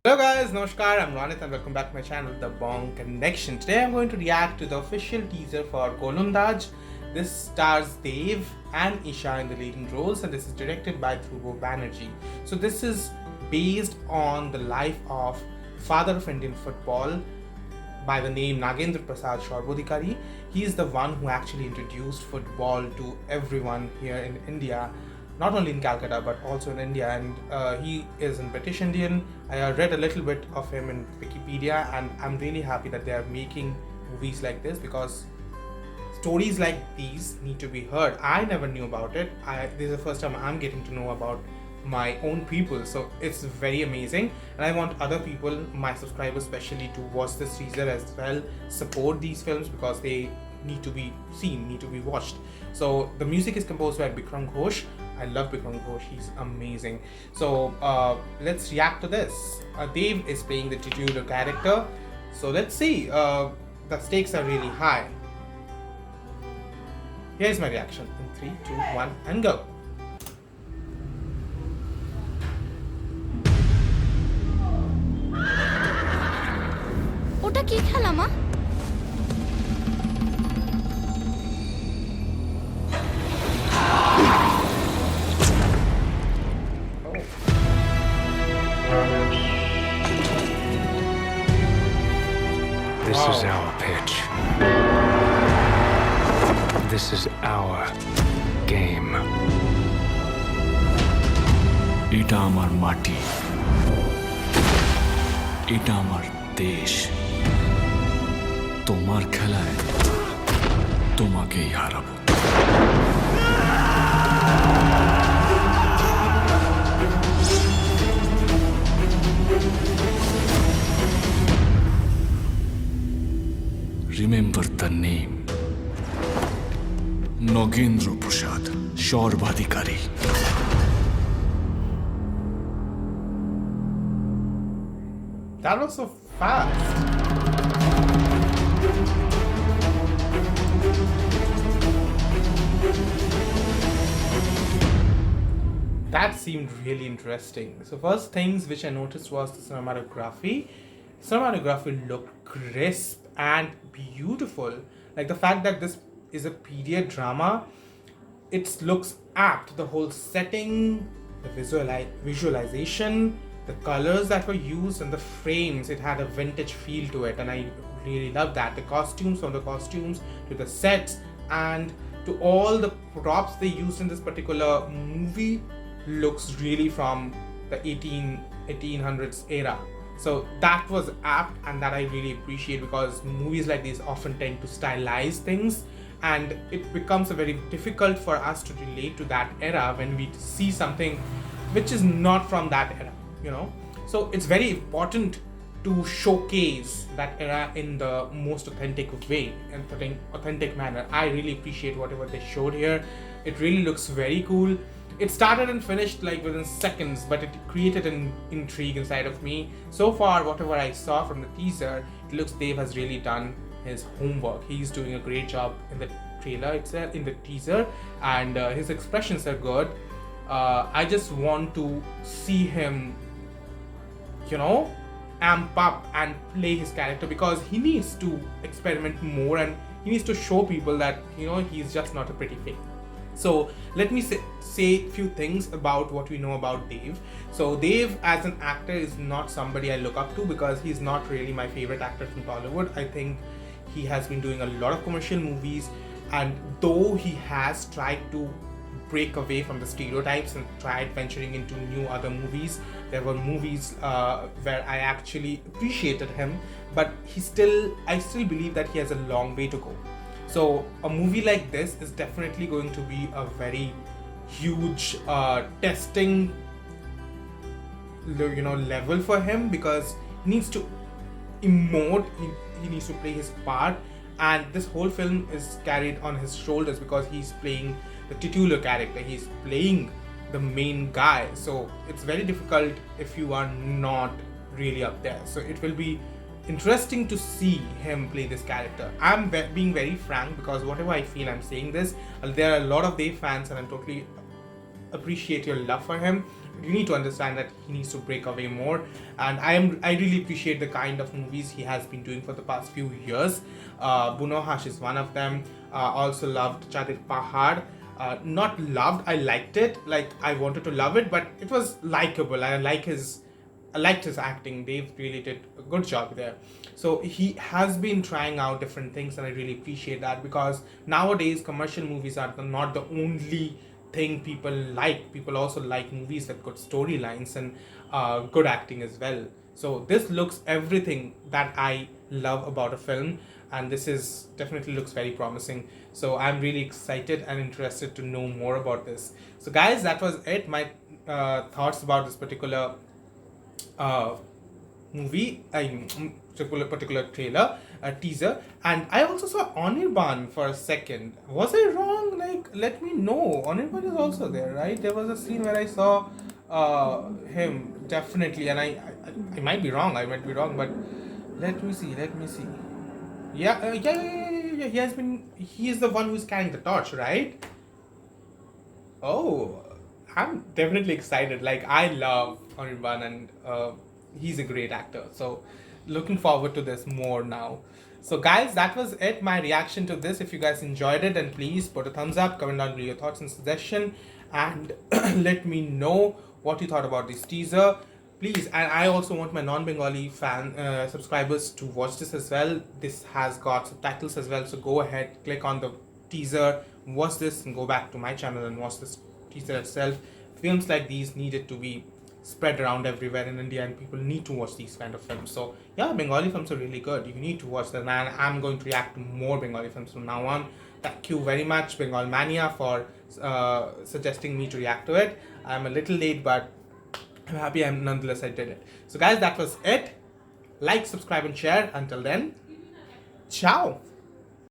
Hello guys, Namaskar, I'm Ronit and welcome back to my channel, The Bong Connection. Today I'm going to react to the official teaser for Golundaj. This stars Dev and Isha in the leading roles and this is directed by Dhruvo Banerjee. So this is based on the life of father of Indian football by the name Nagendra Prasad Shorbodhikari. He is the one who actually introduced football to everyone here in India, not only in Calcutta but also in India, and he is in British Indian. I read a little bit of him in Wikipedia and I'm really happy that they are making movies like this because stories like these need to be heard. I never knew about it. This is the first time I'm getting to know about my own people, so it's very amazing and I want other people, my subscribers especially, to watch this teaser as well, support these films because they need to be seen, need to be watched. So the music is composed by Bikram Ghosh. I love Bikram Ghosh, he's amazing. So let's react to this. Dev is playing the titular character, so let's see. The stakes are really high. Here's my reaction in 3, 2, 1 and go. ওটা কি খেলা মা? This is our pitch. This is our game. এটা আমার মাটি, এটা আমার দেশ। তোমার খেলায় তোমাকেই হারাবো। Remember the name. Nagendra Prasad Sarbadhikari. That was so fast. That seemed really interesting. So first things which I noticed was the cinematography. Cinematography looked crisp and beautiful. Like the fact that this is a period drama, it looks apt. The whole setting, the visualization, the colors that were used and the frames, it had a vintage feel to it and I really love that. The costumes, from the costumes to the sets and to all the props they used in this particular movie looks really from the 1800s era. So that was apt and that I really appreciate because movies like these often tend to stylize things and it becomes very difficult for us to relate to that era when we see something which is not from that era, you know. So it's very important to showcase that era in the most authentic way and authentic manner. I really appreciate whatever they showed here. It really looks very cool. It started and finished like within seconds, but it created an intrigue inside of me. So far, whatever I saw from the teaser, it looks Dev has really done his homework. He's doing a great job in the trailer itself, in the teaser, and his expressions are good. I just want to see him, you know, amp up and play his character because he needs to experiment more and he needs to show people that, you know, he's just not a pretty face. So let me say a few things about what we know about Dev. So Dev as an actor is not somebody I look up to because he's not really my favorite actor from Bollywood. I think he has been doing a lot of commercial movies and though he has tried to break away from the stereotypes and tried venturing into new other movies, there were movies where I actually appreciated him, but I still believe that he has a long way to go. So a movie like this is definitely going to be a very huge testing, you know, level for him because he needs to emote, he needs to play his part and this whole film is carried on his shoulders because he's playing the titular character, he's playing the main guy, so it's very difficult if you are not really up there. So it will be interesting to see him play this character. I'm being very frank because whatever I feel I'm saying this, there are a lot of Dev fans and I'm totally appreciate your love for him. You need to understand that he needs to break away more, and I really appreciate the kind of movies he has been doing for the past few years. Bunohash is one of them. Also loved Chadir Pahad. Not loved, I liked it. Like, I wanted to love it, but it was likable. I liked his acting. Dave really did a good job there. So he has been trying out different things, and I really appreciate that, because nowadays commercial movies are not the only thing people like. People also like movies with good storylines and good acting as well. So this looks everything that I love about a film, and this is definitely looks very promising. So I'm really excited and interested to know more about this. So guys, that was it. My thoughts about this particular movie, particular trailer, teaser. And I also saw Anirban for a second. Was I wrong? Like, let me know. Anirban is also there, right? There was a scene where I saw him, definitely, and I might be wrong, but let me see. Yeah. He is the one who's carrying the torch, right? Oh, I'm definitely excited. Like, I love Anirban, and he's a great actor. So, looking forward to this more now. So, guys, that was it. My reaction to this. If you guys enjoyed it, then please put a thumbs up, comment down below your thoughts and suggestion, and let me know what you thought about this teaser. Please, and I also want my non-Bengali fan subscribers to watch this as well. This has got subtitles as well, so go ahead, click on the teaser, watch this, and go back to my channel and watch this teaser itself. Films like these needed to be spread around everywhere in India, and people need to watch these kind of films. So yeah, Bengali films are really good. You need to watch them, and I'm going to react to more Bengali films from now on. Thank you very much, Bengal Mania, for suggesting me to react to it. I'm a little late, but I'm happy nonetheless I did it. So guys, that was it. Like, subscribe, and share. Until then, ciao.